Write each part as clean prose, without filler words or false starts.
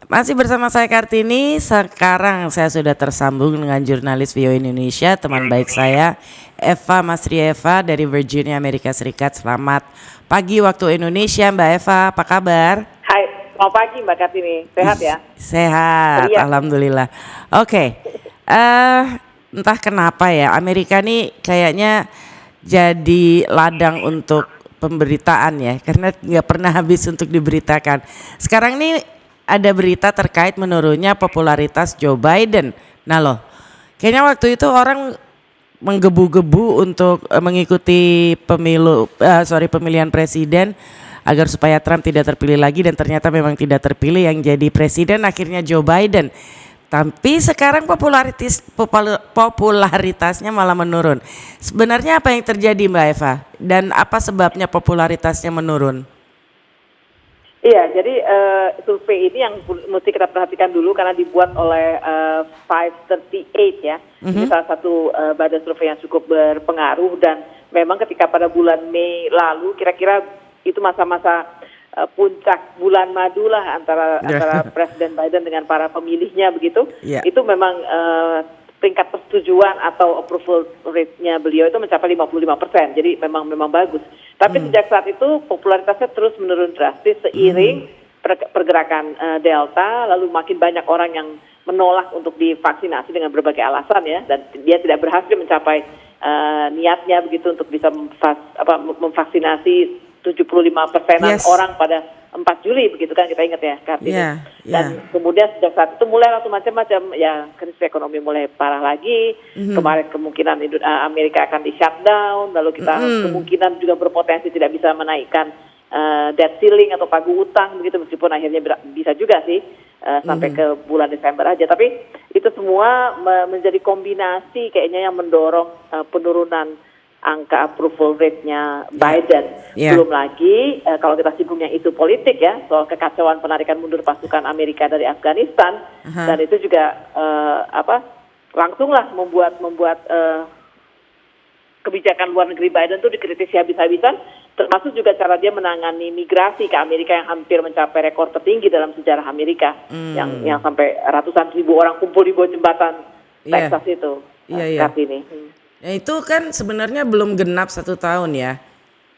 Masih bersama saya Kartini. Sekarang saya sudah tersambung dengan jurnalis VOA Indonesia, teman baik saya Eva Masri Eva dari Virginia, Amerika Serikat. Selamat pagi waktu Indonesia, Mbak Eva. Apa kabar? Hai, selamat pagi Mbak Kartini. Sehat ya? Sehat, Iya. alhamdulillah. Oke, entah kenapa ya Amerika nih kayaknya jadi ladang untuk pemberitaan ya, karena nggak pernah habis untuk diberitakan. Sekarang nih ada berita terkait menurunnya popularitas Joe Biden. Nah loh, kayaknya waktu itu orang menggebu-gebu untuk mengikuti pemilihan presiden agar supaya Trump tidak terpilih lagi, dan ternyata memang tidak terpilih. Yang jadi presiden akhirnya Joe Biden. Tapi sekarang popularitasnya malah menurun. Sebenarnya apa yang terjadi, Mbak Eva? Dan apa sebabnya popularitasnya menurun? Iya, jadi survei ini yang mesti kita perhatikan dulu karena dibuat oleh 538 ya. Ini salah satu badan survei yang cukup berpengaruh, dan memang ketika pada bulan Mei lalu kira-kira itu masa-masa puncak bulan madu lah antara Presiden Biden dengan para pemilihnya begitu. Itu memang tingkat persetujuan atau approval rate-nya beliau itu mencapai 55%. Jadi memang bagus. Tapi sejak saat itu popularitasnya terus menurun drastis seiring pergerakan Delta, lalu makin banyak orang yang menolak untuk divaksinasi dengan berbagai alasan ya, dan dia tidak berhasil mencapai niatnya begitu untuk bisa memvaksinasi 75%-an orang pada 4 Juli begitu kan, kita ingat ya Kartini. Dan kemudian sejak saat itu mulai langsung macam-macam ya, krisis ekonomi mulai parah lagi. Kemarin kemungkinan Amerika akan di shutdown, lalu kita kemungkinan juga berpotensi tidak bisa menaikkan debt ceiling atau pagu utang begitu, meskipun akhirnya bisa juga sih sampai ke bulan Desember aja. Tapi itu semua menjadi kombinasi kayaknya yang mendorong penurunan angka approval rate-nya Biden. Belum lagi kalau kita singgungnya isu politik ya, soal kekacauan penarikan mundur pasukan Amerika dari Afghanistan, dan itu juga langsunglah membuat kebijakan luar negeri Biden itu dikritisi habis-habisan, termasuk juga cara dia menangani migrasi ke Amerika yang hampir mencapai rekor tertinggi dalam sejarah Amerika, yang sampai ratusan ribu orang kumpul di bawah jembatan Texas itu saat ini. Ya itu kan sebenarnya belum genap 1 tahun ya,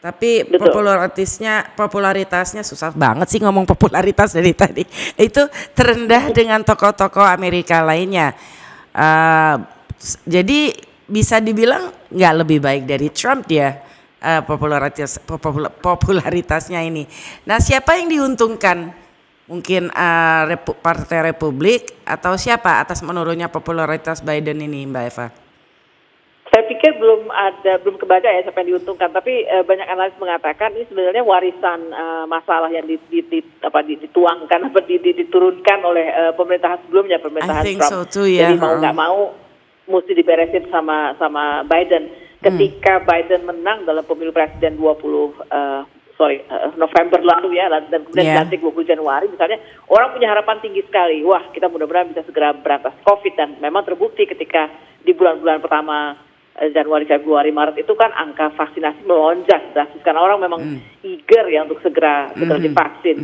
tapi popularitasnya susah banget sih ngomong popularitas dari tadi. Itu terendah dengan tokoh-tokoh Amerika lainnya. Jadi bisa dibilang nggak lebih baik dari Trump dia popularitasnya ini. Nah, siapa yang diuntungkan? Mungkin Partai Republik atau siapa atas menurunnya popularitas Biden ini, Mbak Eva? Saya pikir belum kebaca ya siapa yang diuntungkan, tapi banyak analis mengatakan ini sebenarnya warisan masalah yang dituangkan atau diturunkan oleh pemerintahan sebelumnya, pemerintahan Trump. So too, yeah. Jadi mau nggak mau mesti diberesin sama Biden. Ketika Biden menang dalam pemilu presiden November lalu ya, dan kemudian dilantik 20 Januari misalnya, orang punya harapan tinggi sekali. Wah, kita mudah-mudahan bisa segera berantas COVID, dan memang terbukti ketika di bulan-bulan pertama Januari, Februari, Maret itu kan angka vaksinasi melonjak drastis karena orang memang eager ya untuk segera divaksin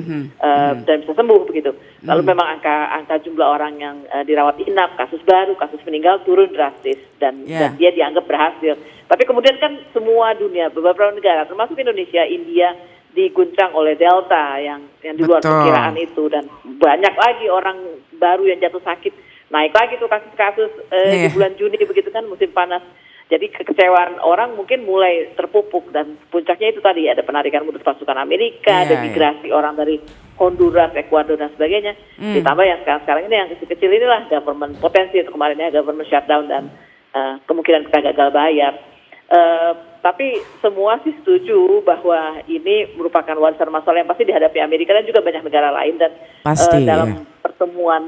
dan bisa sembuh begitu. Lalu memang angka jumlah orang yang dirawat inap, kasus baru, kasus meninggal turun drastis, dan dia dianggap berhasil. Tapi kemudian kan semua dunia, beberapa negara termasuk Indonesia, India diguncang oleh Delta yang di luar perkiraan itu, dan banyak lagi orang baru yang jatuh sakit, naik lagi tuh kasus-kasus di bulan Juni begitu kan, musim panas. Jadi kekecewaan orang mungkin mulai terpupuk, dan puncaknya itu tadi ada penarikan mundur pasukan Amerika, ada migrasi orang dari Honduras, Ekuador dan sebagainya. Ditambah yang sekarang ini yang kecil-kecil inilah potensi itu kemarin ya, government shutdown dan kemungkinan kita gagal bayar. Tapi semua sih setuju bahwa ini merupakan warisan masalah yang pasti dihadapi Amerika dan juga banyak negara lain, dan dalam pertemuan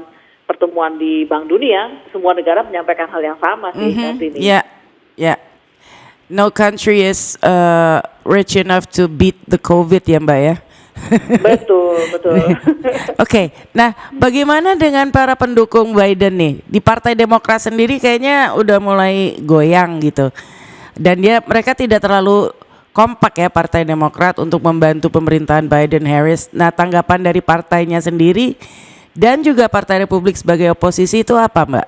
di Bank Dunia semua negara menyampaikan hal yang sama sih saat ini. Yeah, no country is rich enough to beat the COVID ya Mbak ya. Betul. Oke, nah bagaimana dengan para pendukung Biden nih? Di Partai Demokrat sendiri kayaknya udah mulai goyang gitu. Dan mereka tidak terlalu kompak ya Partai Demokrat untuk membantu pemerintahan Biden-Harris. Nah, tanggapan dari partainya sendiri dan juga Partai Republik sebagai oposisi itu apa, Mbak?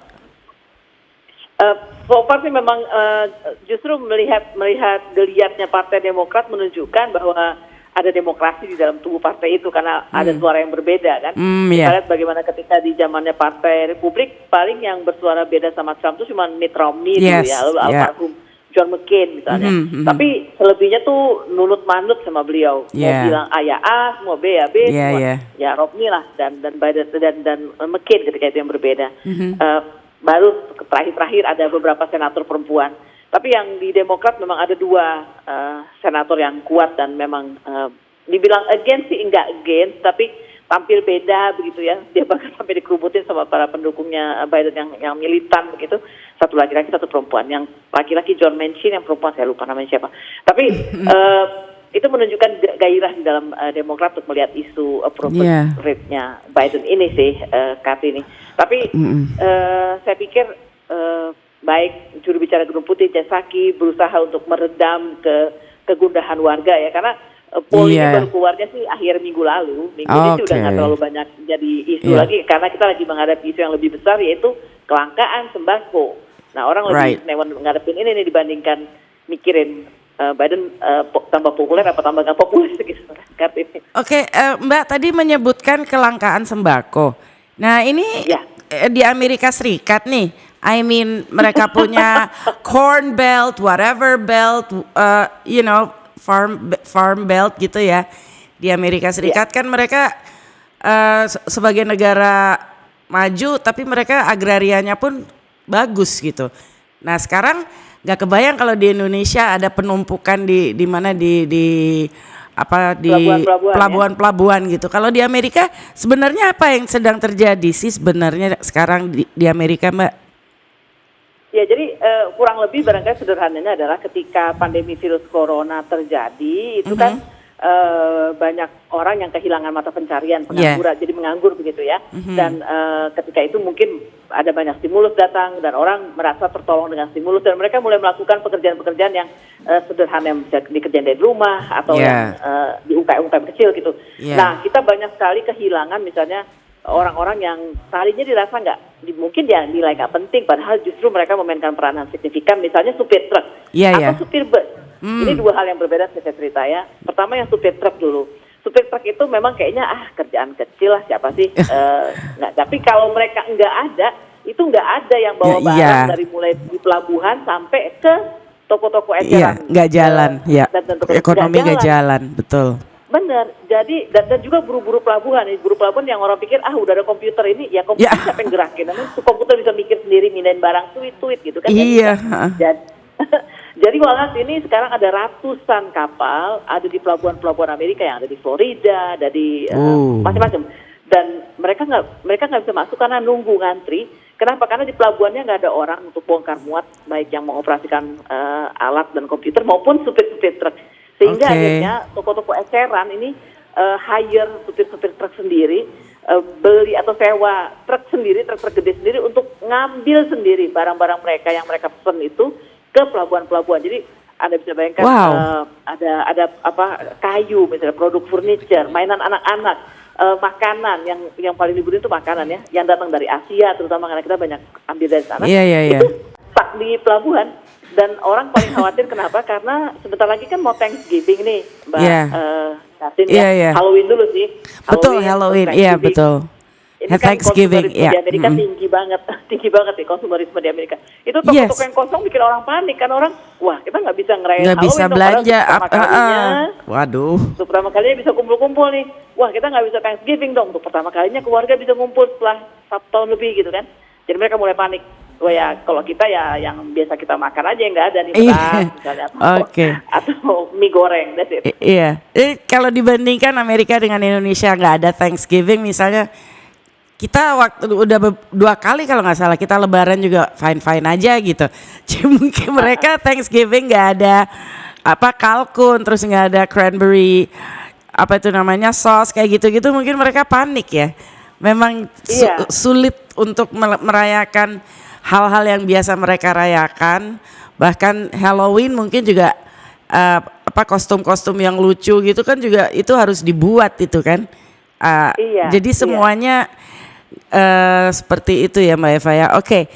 So far sih memang justru melihat geliatnya Partai Demokrat menunjukkan bahwa ada demokrasi di dalam tubuh partai itu karena ada suara yang berbeda kan. Kita lihat bagaimana ketika di zamannya Partai Republik paling yang bersuara beda sama Trump itu cuma Mitt Romney dulu ya, lalu almarhum John McCain misalnya. Tapi selebihnya tuh nunut manut sama beliau. Mau bilang A ya A, mau B ya B, ya Romney lah dan Biden dan McCain ketika itu yang berbeda. Baru terakhir ada beberapa senator perempuan. Tapi yang di Demokrat memang ada 2 senator yang kuat dan memang dibilang against sih enggak against, tapi tampil beda begitu ya. Dia bahkan sampai dikerubutin sama para pendukungnya Biden yang militan begitu. Satu laki-laki, satu perempuan. Yang laki-laki John Manchin, yang perempuan saya lupa namanya siapa. Tapi itu menunjukkan gairah di dalam Demokrat untuk melihat isu approval rate-nya Biden ini sih, Kartini. Tapi saya pikir baik juru bicara Gedung Putih Jasaki berusaha untuk meredam kegundahan warga ya, karena poll ini baru keluarnya sih akhir minggu lalu. Minggu ini sih udah nggak terlalu banyak jadi isu lagi karena kita lagi menghadapi isu yang lebih besar yaitu kelangkaan sembako. Nah orang lebih ngadepin ini nih dibandingkan mikirin Biden tambah populer apa tambah nggak populer gitu. Oke, Mbak tadi menyebutkan kelangkaan sembako. Nah ini di Amerika Serikat nih. I mean mereka punya corn belt, whatever belt, farm belt gitu ya. Di Amerika Serikat kan mereka sebagai negara maju, tapi mereka agrarianya pun bagus gitu. Nah sekarang nggak kebayang kalau di Indonesia ada penumpukan di mana di pelabuhan-pelabuhan gitu. Kalau di Amerika sebenarnya apa yang sedang terjadi sih sebenarnya sekarang di Amerika, Mbak? Ya, jadi kurang lebih barangkali sederhananya adalah ketika pandemi virus corona terjadi, itu kan banyak orang yang kehilangan mata pencarian, pengangguran, jadi menganggur begitu ya. Dan ketika itu mungkin ada banyak stimulus datang dan orang merasa tertolong dengan stimulus dan mereka mulai melakukan pekerjaan-pekerjaan yang sederhana yang bisa dikerjain dari rumah atau yang di UKM-UKM kecil gitu. Nah, kita banyak sekali kehilangan misalnya orang-orang yang tadinya dirasa mungkin dia nilai nggak penting, padahal justru mereka memainkan peranan signifikan, misalnya supir truk atau supir bus. Ini 2 hal yang berbeda saya cerita ya. Pertama yang supir truk dulu. Supir truk itu memang kayaknya kerjaan kecil lah, siapa sih? Tapi kalau mereka nggak ada, itu nggak ada yang bawa barang dari mulai di pelabuhan sampai ke toko-toko eceran. Nggak jalan, ekonomi nggak jalan, betul. Benar, jadi dan juga buru-buru pelabuhan yang orang pikir udah ada komputer ini, ya komputer siapa yang gerakin? Nanti komputer bisa mikir sendiri, mindahin barang tweet gitu kan? Iya. Jadi walhasil ini sekarang ada ratusan kapal ada di pelabuhan Amerika yang ada di Florida, ada di macam-macam. Dan mereka nggak bisa masuk karena nunggu ngantri. Kenapa? Karena di pelabuhannya nggak ada orang untuk bongkar muat, baik yang mengoperasikan alat dan komputer maupun supir-supir truk. Sehingga akhirnya toko-toko eceran ini hire supir-supir truk sendiri, beli atau sewa truk gede sendiri untuk ngambil sendiri barang-barang mereka yang mereka pesan itu ke pelabuhan-pelabuhan. Jadi Anda bisa bayangkan ada kayu misalnya, produk furniture, mainan anak-anak, makanan yang paling dibutuhin itu makanan ya, yang datang dari Asia terutama karena kita banyak ambil dari sana. Itu stuck di pelabuhan. Dan orang paling khawatir kenapa? Karena sebentar lagi kan mau Thanksgiving nih, Mbak Katin ya. Halloween dulu sih. Betul, Halloween. Iya, betul. Ini kan Thanksgiving di Amerika tinggi banget nih konsumerisme di Amerika. Itu toko-toko yang kosong bikin orang panik kan, orang kita nggak bisa ngerayain Halloween, bisa belanja. Waduh. Untuk pertama kalinya bisa kumpul-kumpul nih. Wah, kita nggak bisa Thanksgiving dong. Untuk pertama kalinya keluarga bisa ngumpul setelah 1 tahun lebih gitu kan. Jadi mereka mulai panik. Wah ya, kalau kita ya yang biasa kita makan aja yang nggak ada nih, beras misalnya atau mie goreng, that's it. Iya. Kalau dibandingkan Amerika dengan Indonesia nggak ada Thanksgiving misalnya, kita waktu udah 2 kali kalau nggak salah kita Lebaran juga fine aja gitu. Jadi mungkin mereka Thanksgiving nggak ada kalkun, terus nggak ada cranberry sauce kayak gitu mungkin mereka panik ya. Memang sulit untuk merayakan hal-hal yang biasa mereka rayakan, bahkan Halloween mungkin juga kostum-kostum yang lucu gitu kan juga itu harus dibuat itu kan. Jadi semuanya seperti itu ya Mbak Eva ya. Oke.